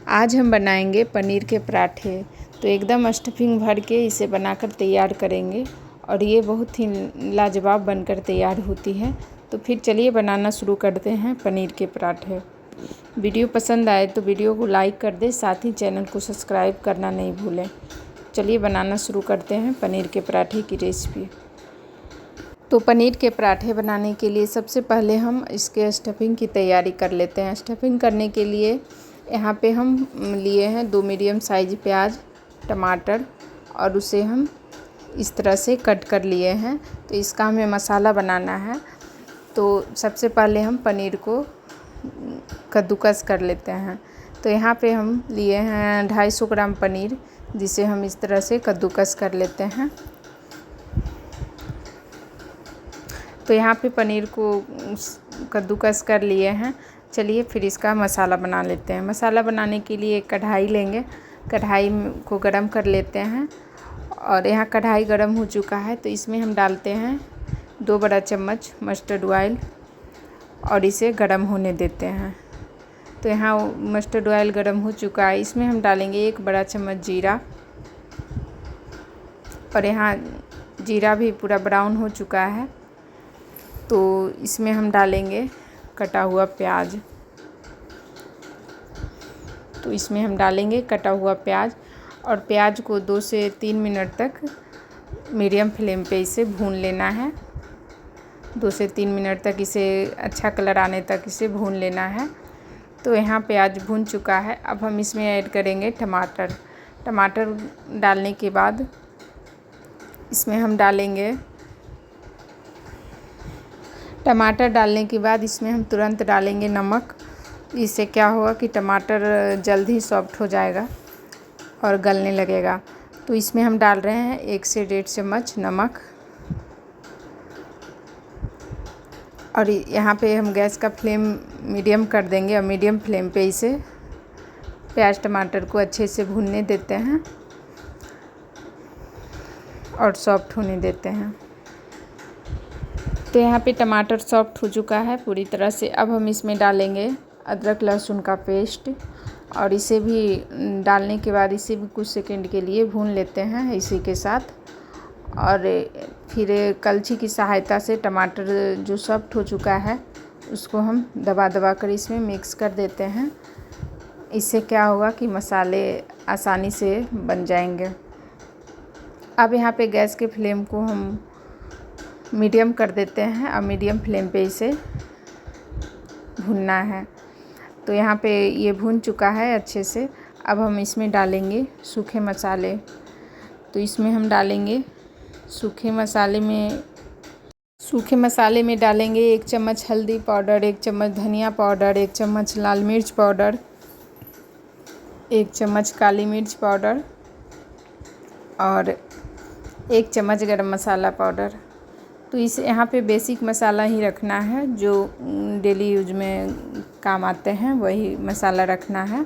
आज हम बनाएंगे पनीर के पराठे। तो एकदम स्टफिंग भर के इसे बनाकर तैयार करेंगे और ये बहुत ही लाजवाब बनकर तैयार होती है। तो फिर चलिए बनाना शुरू करते हैं पनीर के पराठे। वीडियो पसंद आए तो वीडियो को लाइक कर दें, साथ ही चैनल को सब्सक्राइब करना नहीं भूलें। चलिए बनाना शुरू करते हैं पनीर के पराठे की रेसिपी। तो पनीर के पराठे बनाने के लिए सबसे पहले हम इसके स्टफिंग की तैयारी कर लेते हैं। स्टफिंग करने के लिए यहाँ पे हम लिए हैं 2 मीडियम साइज प्याज, टमाटर और उसे हम इस तरह से कट कर लिए हैं। तो इसका हमें मसाला बनाना है। तो सबसे पहले हम पनीर को कद्दूकस कर लेते हैं। तो यहाँ पे हम लिए हैं 250 ग्राम पनीर, जिसे हम इस तरह से कद्दूकस कर लेते हैं। तो यहाँ पे पनीर को कद्दूकस कर लिए हैं। चलिए फिर इसका मसाला बना लेते हैं। मसाला बनाने के लिए एक कढ़ाई लेंगे, कढ़ाई को गरम कर लेते हैं। और यहाँ कढ़ाई गरम हो चुका है तो इसमें हम डालते हैं 2 बड़ा चम्मच मस्टर्ड ऑयल और इसे गरम होने देते हैं। तो यहाँ मस्टर्ड ऑयल गरम हो चुका है, इसमें हम डालेंगे 1 बड़ा चम्मच जीरा। और यहाँ जीरा भी पूरा ब्राउन हो चुका है तो इसमें हम डालेंगे कटा हुआ प्याज। तो इसमें हम डालेंगे कटा हुआ प्याज और प्याज को 2 से 3 मिनट तक मीडियम फ्लेम पे इसे भून लेना है। 2 से 3 मिनट तक इसे अच्छा कलर आने तक इसे भून लेना है। तो यहाँ प्याज भून चुका है। अब हम इसमें ऐड करेंगे टमाटर। टमाटर डालने के बाद इसमें हम डालेंगे टमाटर डालने के बाद इसमें हम तुरंत डालेंगे नमक। इससे क्या होगा कि टमाटर जल्द ही सॉफ्ट हो जाएगा और गलने लगेगा। तो इसमें हम डाल रहे हैं 1 से 1.5 चम्मच नमक। और यहाँ पे हम गैस का फ्लेम मीडियम कर देंगे और मीडियम फ्लेम पे इसे प्याज टमाटर को अच्छे से भूनने देते हैं और सॉफ्ट होने देते हैं। तो यहाँ पे टमाटर सॉफ्ट हो चुका है पूरी तरह से। अब हम इसमें डालेंगे अदरक लहसुन का पेस्ट और इसे भी डालने के बाद इसे भी कुछ सेकंड के लिए भून लेते हैं इसी के साथ। और फिर कलछी की सहायता से टमाटर जो सॉफ्ट हो चुका है उसको हम दबा दबा कर इसमें मिक्स कर देते हैं। इससे क्या होगा कि मसाले आसानी से बन जाएंगे। अब यहाँ पे गैस के फ्लेम को हम मीडियम कर देते हैं और मीडियम फ्लेम पे इसे भूनना है। तो यहाँ पे ये भून चुका है अच्छे से। अब हम इसमें डालेंगे सूखे मसाले। तो इसमें हम डालेंगे सूखे मसाले में डालेंगे 1 चम्मच हल्दी पाउडर, 1 चम्मच धनिया पाउडर, 1 चम्मच लाल मिर्च पाउडर, 1 चम्मच काली मिर्च पाउडर और 1 चम्मच गरम मसाला पाउडर। तो इसे यहाँ पे बेसिक मसाला ही रखना है, जो डेली यूज में काम आते हैं वही मसाला रखना है।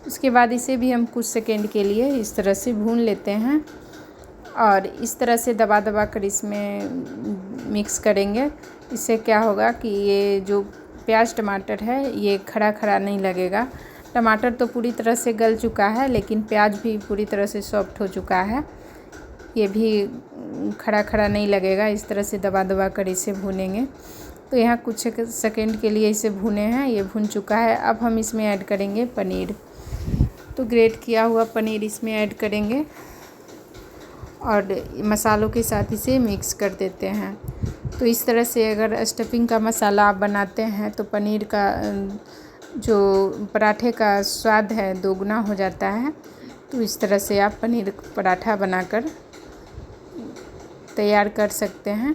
उसके बाद इसे भी हम कुछ सेकंड के लिए इस तरह से भून लेते हैं और इस तरह से दबा दबा कर इसमें मिक्स करेंगे। इससे क्या होगा कि ये जो प्याज टमाटर है ये खड़ा खड़ा नहीं लगेगा। टमाटर तो पूरी तरह से गल चुका है लेकिन प्याज भी पूरी तरह से सॉफ्ट हो चुका है, ये भी खड़ा खड़ा नहीं लगेगा। इस तरह से दबा दबा कर इसे भूनेंगे। तो यहाँ कुछ सेकंड के लिए इसे भुने हैं, ये भुन चुका है। अब हम इसमें ऐड करेंगे पनीर। तो ग्रेट किया हुआ पनीर इसमें ऐड करेंगे और मसालों के साथ इसे मिक्स कर देते हैं। तो इस तरह से अगर स्टफिंग का मसाला आप बनाते हैं तो पनीर का जो पराठे का स्वाद है दोगुना हो जाता है। तो इस तरह से आप पनीर पराठा बनाकर तैयार कर सकते हैं,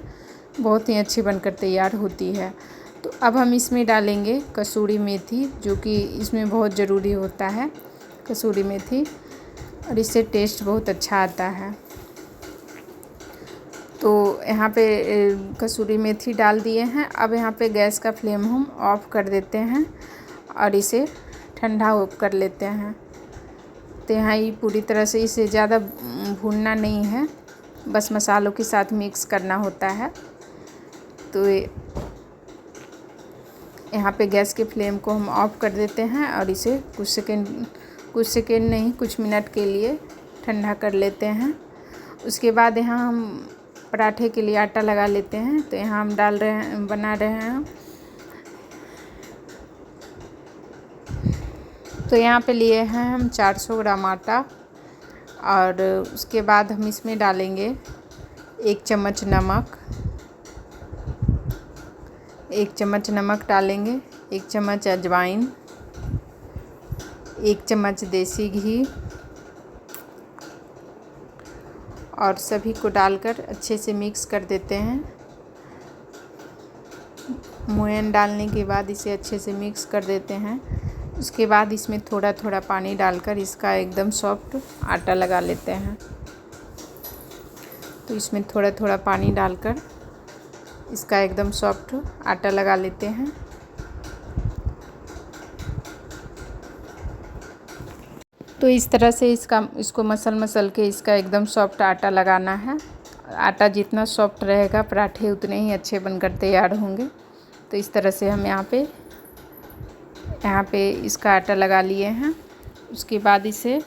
बहुत ही अच्छी बनकर तैयार होती है। तो अब हम इसमें डालेंगे कसूरी मेथी, जो कि इसमें बहुत ज़रूरी होता है कसूरी मेथी, और इससे टेस्ट बहुत अच्छा आता है। तो यहाँ पे कसूरी मेथी डाल दिए हैं। अब यहाँ पे गैस का फ्लेम हम ऑफ़ कर देते हैं और इसे ठंडा कर लेते हैं। तो यहाँ ये पूरी तरह से इसे ज़्यादा भूनना नहीं है, बस मसालों के साथ मिक्स करना होता है। तो यहाँ पे गैस के फ्लेम को हम ऑफ़ कर देते हैं और इसे कुछ सेकंड कुछ सेकेंड नहीं, कुछ मिनट के लिए ठंडा कर लेते हैं। उसके बाद यहाँ हम पराठे के लिए आटा लगा लेते हैं। तो यहाँ हम बना रहे हैं। तो यहाँ पे लिए हैं हम 400 ग्राम आटा, और उसके बाद हम इसमें डालेंगे 1 चम्मच नमक, 1 चम्मच नमक डालेंगे, 1 चम्मच अजवाइन, 1 चम्मच देसी घी, और सभी को डालकर अच्छे से मिक्स कर देते हैं। मोयन डालने के बाद इसे अच्छे से मिक्स कर देते हैं। उसके बाद इसमें थोड़ा थोड़ा पानी डालकर इसका एकदम सॉफ्ट आटा लगा लेते हैं। तो इसमें थोड़ा थोड़ा पानी डालकर इसका एकदम सॉफ्ट आटा लगा लेते हैं। तो इस तरह से इसको मसल के इसका एकदम सॉफ्ट आटा लगाना है। आटा जितना सॉफ्ट रहेगा पराठे उतने ही अच्छे बनकर तैयार होंगे। तो इस तरह से हम यहाँ पे इसका आटा लगा लिए हैं। उसके बाद इसे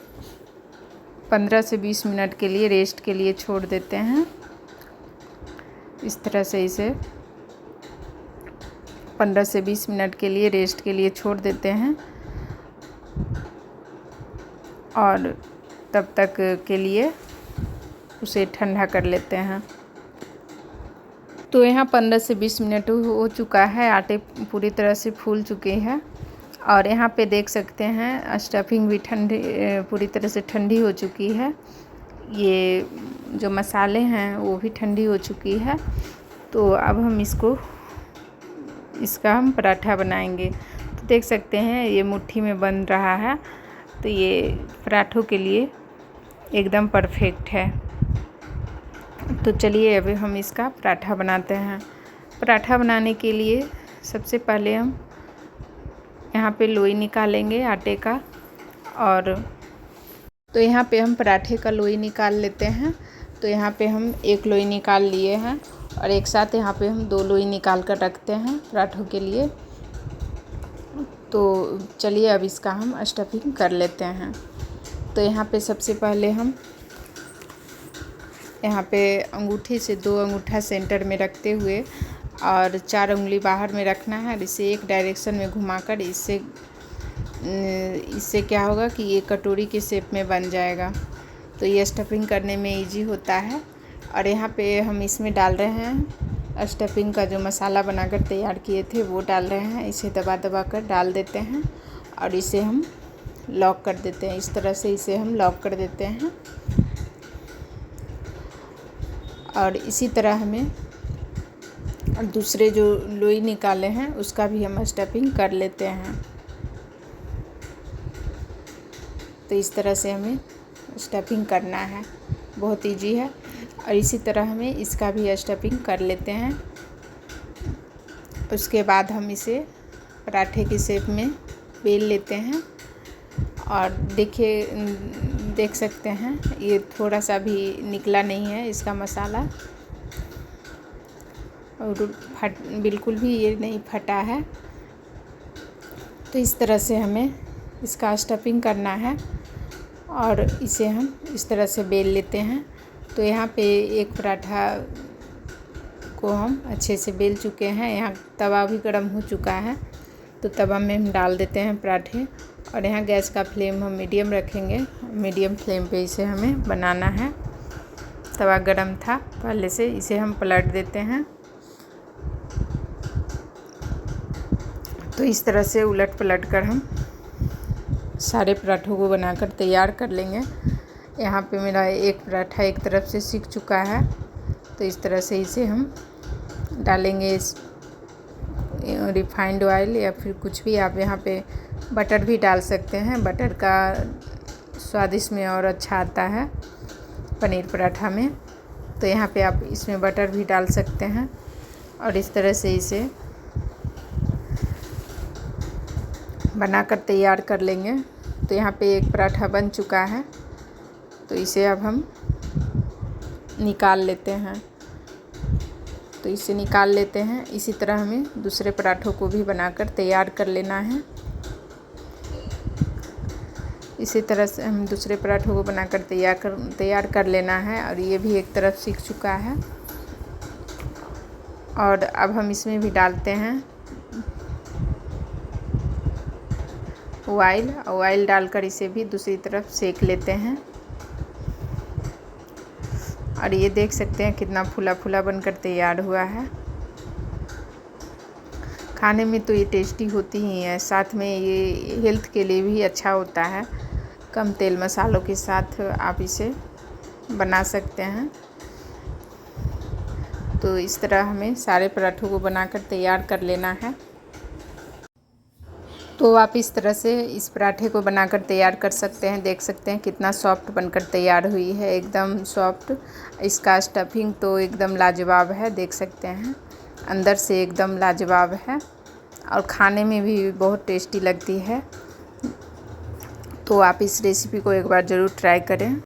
15 से 20 मिनट के लिए रेस्ट के लिए छोड़ देते हैं। इस तरह से इसे 15 से 20 मिनट के लिए रेस्ट के लिए छोड़ देते हैं, और तब तक के लिए उसे ठंडा कर लेते हैं। तो यहाँ 15 से 20 मिनट हो चुका है, आटे पूरी तरह से फूल चुके हैं, और यहाँ पे देख सकते हैं स्टफिंग भी पूरी तरह से ठंडी हो चुकी है। ये जो मसाले हैं वो भी ठंडी हो चुकी है। तो अब हम इसका हम पराठा बनाएंगे। तो देख सकते हैं ये मुट्ठी में बन रहा है। तो ये पराठों के लिए एकदम परफेक्ट है। तो चलिए अभी हम इसका पराठा बनाते हैं। पराठा बनाने के लिए सबसे पहले हम यहाँ पे लोई निकालेंगे आटे का, और तो यहाँ पे हम पराठे का लोई निकाल लेते हैं। तो यहाँ पे हम 1 लोई निकाल लिए हैं, और एक साथ यहाँ पे हम 2 लोई निकाल कर रखते हैं पराठों के लिए। तो चलिए अब इसका हम स्टफिंग कर लेते हैं। तो यहाँ पे सबसे पहले हम यहाँ पे अंगूठे से 2 अंगूठा सेंटर में रखते हुए और 4 उंगली बाहर में रखना है। इसे एक डायरेक्शन में घुमाकर इससे क्या होगा कि ये कटोरी के शेप में बन जाएगा। तो ये स्टफिंग करने में इजी होता है। और यहाँ पे हम इसमें डाल रहे हैं स्टफिंग का जो मसाला बनाकर तैयार किए थे वो डाल रहे हैं। इसे दबा दबा कर डाल देते हैं और इसे हम लॉक कर देते हैं। इस तरह से इसे हम लॉक कर देते हैं। और इसी तरह हमें दूसरे जो लोई निकाले हैं उसका भी हम स्टफिंग कर लेते हैं। तो इस तरह से हमें स्टफिंग करना है, बहुत इजी है। और इसी तरह हमें इसका भी स्टफिंग कर लेते हैं। उसके बाद हम इसे पराठे की शेप में बेल लेते हैं। और देख सकते हैं ये थोड़ा सा भी निकला नहीं है इसका मसाला, और बिल्कुल भी ये नहीं फटा है। तो इस तरह से हमें इसका स्टफिंग करना है और इसे हम इस तरह से बेल लेते हैं। तो यहाँ पे एक पराठा को हम अच्छे से बेल चुके हैं। यहाँ तवा भी गर्म हो चुका है, तो तवा में हम डाल देते हैं पराठे। और यहाँ गैस का फ्लेम हम मीडियम रखेंगे। मीडियम फ्लेम पे इसे हमें बनाना है। तवा गर्म था पहले से, इसे हम पलट देते हैं। तो इस तरह से उलट पलट कर हम सारे पराठों को बनाकर तैयार कर लेंगे। यहाँ पे मेरा एक पराठा एक तरफ से सिक चुका है। तो इस तरह से इसे हम डालेंगे रिफाइंड ऑयल, या फिर कुछ भी, आप यहाँ पे बटर भी डाल सकते हैं। बटर का स्वाद इसमें और अच्छा आता है पनीर पराठा में। तो यहाँ पे आप इसमें बटर भी डाल सकते हैं। और इस तरह से इसे बनाकर तैयार कर लेंगे। तो यहाँ पे एक पराठा बन चुका है, तो इसे अब हम निकाल लेते हैं। तो इसे निकाल लेते हैं। इसी तरह हमें दूसरे पराठों को भी बनाकर तैयार कर लेना है। इसी तरह से हम दूसरे पराठों को बनाकर तैयार कर लेना है। और ये भी एक तरफ सीख चुका है। और अब हम इसमें भी डालते हैं ऑयल डालकर इसे भी दूसरी तरफ सेक लेते हैं। और ये देख सकते हैं कितना फूला फूला बनकर तैयार हुआ है। खाने में तो ये टेस्टी होती ही है, साथ में ये हेल्थ के लिए भी अच्छा होता है। कम तेल मसालों के साथ आप इसे बना सकते हैं। तो इस तरह हमें सारे पराठों को बनाकर तैयार कर लेना है। तो आप इस तरह से इस पराठे को बनाकर तैयार कर सकते हैं। देख सकते हैं कितना सॉफ्ट बनकर तैयार हुई है, एकदम सॉफ्ट। इसका स्टफिंग तो एकदम लाजवाब है, देख सकते हैं अंदर से एकदम लाजवाब है और खाने में भी बहुत टेस्टी लगती है। तो आप इस रेसिपी को एक बार ज़रूर ट्राई करें।